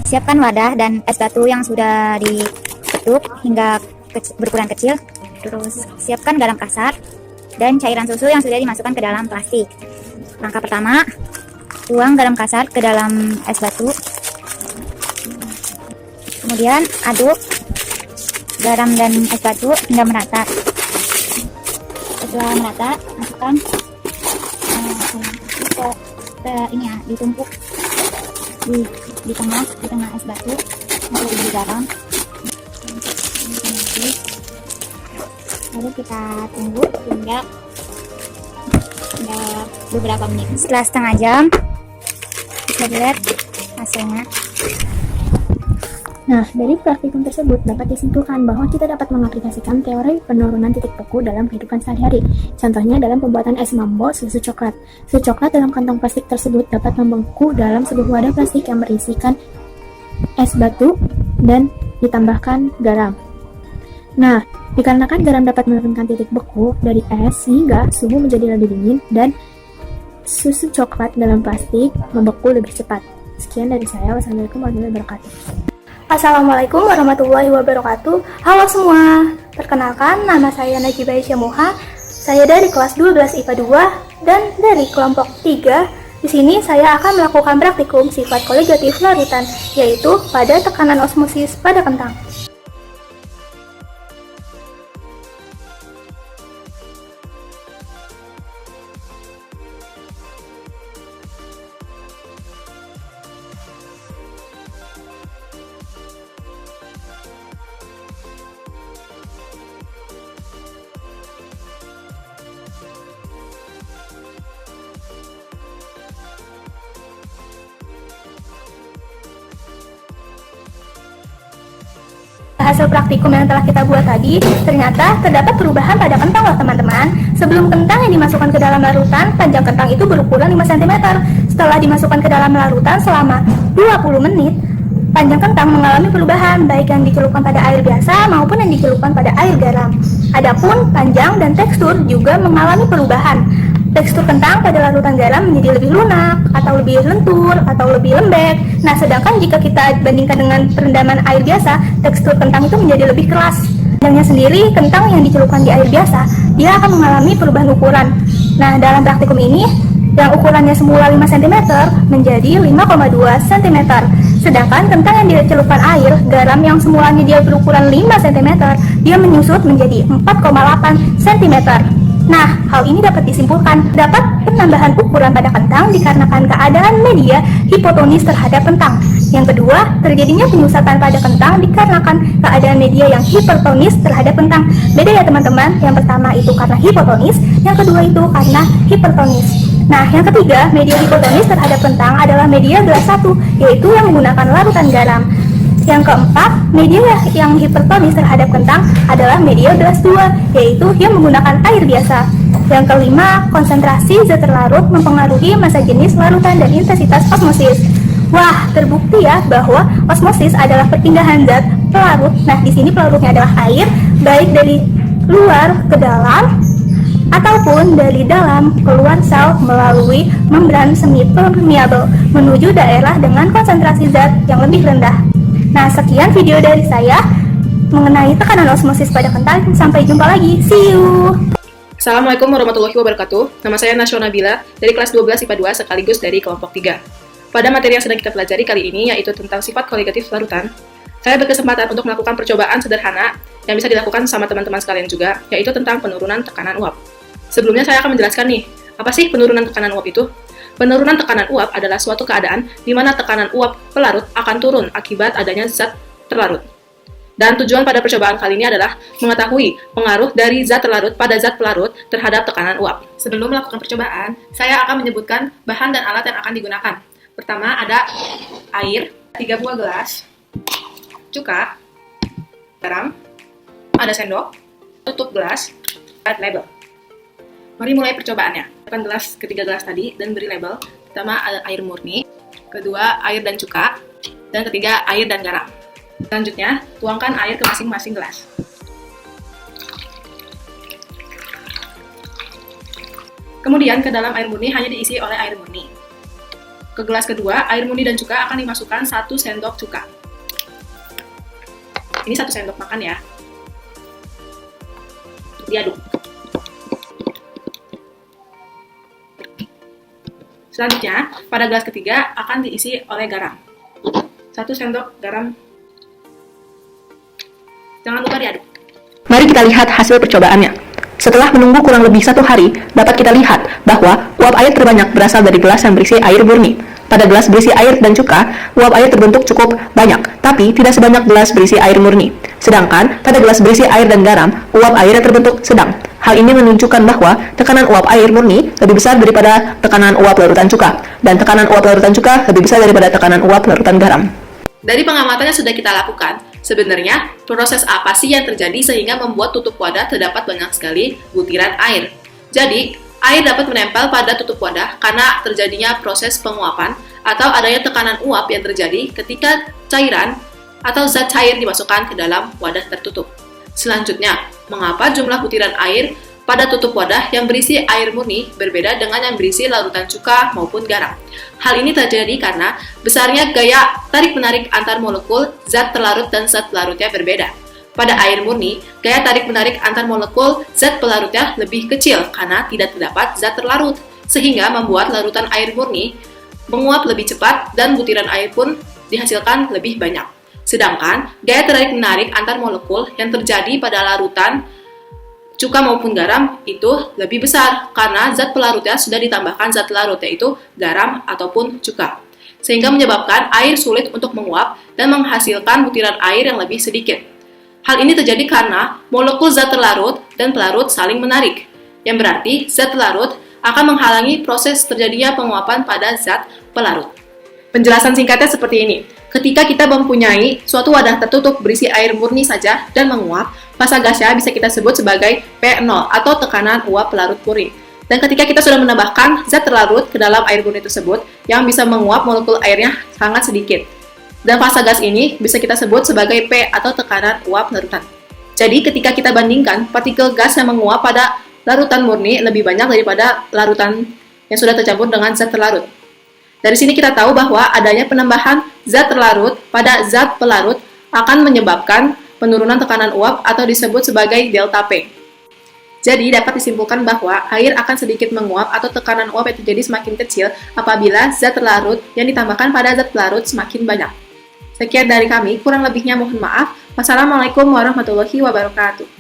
Siapkan wadah dan es batu yang sudah diketuk hingga berukuran kecil. Terus siapkan garam kasar dan cairan susu yang sudah dimasukkan ke dalam plastik. Langkah pertama, tuang garam kasar ke dalam es batu. Kemudian aduk garam dan es batu hingga merata. Setelah merata, masukkan ditumpuk di tengah es batu, lalu di garam. Lalu kita tunggu hingga beberapa menit. Setelah setengah jam, kita lihat hasilnya. Nah, dari praktikum tersebut dapat disimpulkan bahwa kita dapat mengaplikasikan teori penurunan titik beku dalam kehidupan sehari-hari. Contohnya dalam pembuatan es mambo susu coklat. Susu coklat dalam kantong plastik tersebut dapat membeku dalam sebuah wadah plastik yang berisikan es batu dan ditambahkan garam. Nah, dikarenakan garam dapat menurunkan titik beku dari es sehingga suhu menjadi lebih dingin dan susu coklat dalam plastik membeku lebih cepat. Sekian dari saya. Wassalamualaikum warahmatullahi wabarakatuh. Assalamualaikum warahmatullahi wabarakatuh. Halo semua, perkenalkan nama saya Najibah Syamuha. Saya dari kelas 12 IPA 2 dan dari kelompok 3. Di sini saya akan melakukan praktikum sifat koligatif larutan, yaitu pada tekanan osmosis pada kentang. Hasil praktikum yang telah kita buat tadi, ternyata terdapat perubahan pada kentang loh teman-teman. Sebelum kentang yang dimasukkan ke dalam larutan, panjang kentang itu berukuran 5 cm. Setelah dimasukkan ke dalam larutan selama 20 menit, panjang kentang mengalami perubahan, baik yang dicelupkan pada air biasa maupun yang dicelupkan pada air garam. Adapun panjang dan tekstur juga mengalami perubahan. Tekstur kentang pada larutan garam menjadi lebih lunak, atau lebih lentur, atau lebih lembek. Nah, sedangkan jika kita bandingkan dengan perendaman air biasa, tekstur kentang itu menjadi lebih keras. Panjangnya sendiri, kentang yang dicelupkan di air biasa, dia akan mengalami perubahan ukuran. Nah, dalam praktikum ini, yang ukurannya semula 5 cm menjadi 5,2 cm. Sedangkan kentang yang dicelupkan air, garam yang semulanya dia berukuran 5 cm, dia menyusut menjadi 4,8 cm. Nah, hal ini dapat disimpulkan dapat penambahan ukuran pada kentang dikarenakan keadaan media hipotonis terhadap kentang. Yang kedua, terjadinya penyusatan pada kentang dikarenakan keadaan media yang hipertonis terhadap kentang. Beda ya teman-teman, yang pertama itu karena hipotonis, yang kedua itu karena hipertonis. Nah, yang ketiga, media hipotonis terhadap kentang adalah media gelas 1, yaitu yang menggunakan larutan garam. Yang keempat, media yang hipertonis terhadap kentang adalah media gelas 2, yaitu yang menggunakan air biasa. Yang kelima, konsentrasi zat terlarut mempengaruhi massa jenis larutan dan intensitas osmosis. Wah, terbukti ya bahwa osmosis adalah perpindahan zat pelarut. Nah, di sini pelarutnya adalah air, baik dari luar ke dalam ataupun dari dalam keluar sel melalui membran semi permeable menuju daerah dengan konsentrasi zat yang lebih rendah. Nah, sekian video dari saya mengenai tekanan osmosis pada kentang. Sampai jumpa lagi. See you. Assalamualaikum warahmatullahi wabarakatuh. Nama saya Nasyo Nabila dari kelas 12 IPA 2 sekaligus dari kelompok 3. Pada materi yang sedang kita pelajari kali ini yaitu tentang sifat koligatif larutan, saya berkesempatan untuk melakukan percobaan sederhana yang bisa dilakukan sama teman-teman sekalian juga, yaitu tentang penurunan tekanan uap. Sebelumnya saya akan menjelaskan nih, apa sih penurunan tekanan uap itu? Penurunan tekanan uap adalah suatu keadaan di mana tekanan uap pelarut akan turun akibat adanya zat terlarut. Dan tujuan pada percobaan kali ini adalah mengetahui pengaruh dari zat terlarut pada zat pelarut terhadap tekanan uap. Sebelum melakukan percobaan, saya akan menyebutkan bahan dan alat yang akan digunakan. Pertama ada air, 3 buah gelas, cuka, garam, ada sendok, tutup gelas, dan label. Mari mulai percobaannya. Tekan gelas ketiga gelas tadi dan beri label. Pertama air murni, kedua air dan cuka, dan ketiga air dan garam. Selanjutnya, tuangkan air ke masing-masing gelas. Kemudian ke dalam air murni hanya diisi oleh air murni. Ke gelas kedua, air murni dan cuka akan dimasukkan 1 sendok cuka. Ini 1 sendok makan ya. Diaduk. Selanjutnya, pada gelas ketiga akan diisi oleh garam. 1 sendok garam. Jangan lupa diaduk. Mari kita lihat hasil percobaannya. Setelah menunggu kurang lebih 1 hari, dapat kita lihat bahwa uap air terbanyak berasal dari gelas yang berisi air murni. Pada gelas berisi air dan cuka, uap air terbentuk cukup banyak, tapi tidak sebanyak gelas berisi air murni. Sedangkan pada gelas berisi air dan garam, uap airnya terbentuk sedang. Hal ini menunjukkan bahwa tekanan uap air murni lebih besar daripada tekanan uap larutan cuka, dan tekanan uap larutan cuka lebih besar daripada tekanan uap larutan garam. Dari pengamatan yang sudah kita lakukan, sebenarnya proses apa sih yang terjadi sehingga membuat tutup wadah terdapat banyak sekali butiran air? Jadi, air dapat menempel pada tutup wadah karena terjadinya proses penguapan atau adanya tekanan uap yang terjadi ketika cairan atau zat cair dimasukkan ke dalam wadah tertutup. Selanjutnya, mengapa jumlah butiran air pada tutup wadah yang berisi air murni berbeda dengan yang berisi larutan cuka maupun garam? Hal ini terjadi karena besarnya gaya tarik-menarik antar molekul zat terlarut dan zat pelarutnya berbeda. Pada air murni, gaya tarik-menarik antar molekul zat pelarutnya lebih kecil karena tidak terdapat zat terlarut, sehingga membuat larutan air murni menguap lebih cepat dan butiran air pun dihasilkan lebih banyak. Sedangkan, gaya tarik-menarik antar molekul yang terjadi pada larutan cuka maupun garam itu lebih besar karena zat pelarutnya sudah ditambahkan zat larut, yaitu garam ataupun cuka, sehingga menyebabkan air sulit untuk menguap dan menghasilkan butiran air yang lebih sedikit. Hal ini terjadi karena molekul zat terlarut dan pelarut saling menarik, yang berarti zat terlarut akan menghalangi proses terjadinya penguapan pada zat pelarut. Penjelasan singkatnya seperti ini. Ketika kita mempunyai suatu wadah tertutup berisi air murni saja dan menguap, fasa gasnya bisa kita sebut sebagai P0 atau tekanan uap pelarut murni. Dan ketika kita sudah menambahkan zat terlarut ke dalam air murni tersebut yang bisa menguap molekul airnya sangat sedikit. Dan fasa gas ini bisa kita sebut sebagai P atau tekanan uap larutan. Jadi ketika kita bandingkan partikel gas yang menguap pada larutan murni lebih banyak daripada larutan yang sudah tercampur dengan zat terlarut. Dari sini kita tahu bahwa adanya penambahan zat terlarut pada zat pelarut akan menyebabkan penurunan tekanan uap atau disebut sebagai delta P. Jadi dapat disimpulkan bahwa air akan sedikit menguap atau tekanan uap yang terjadi semakin kecil apabila zat terlarut yang ditambahkan pada zat pelarut semakin banyak. Sekian dari kami, kurang lebihnya mohon maaf. Wassalamualaikum warahmatullahi wabarakatuh.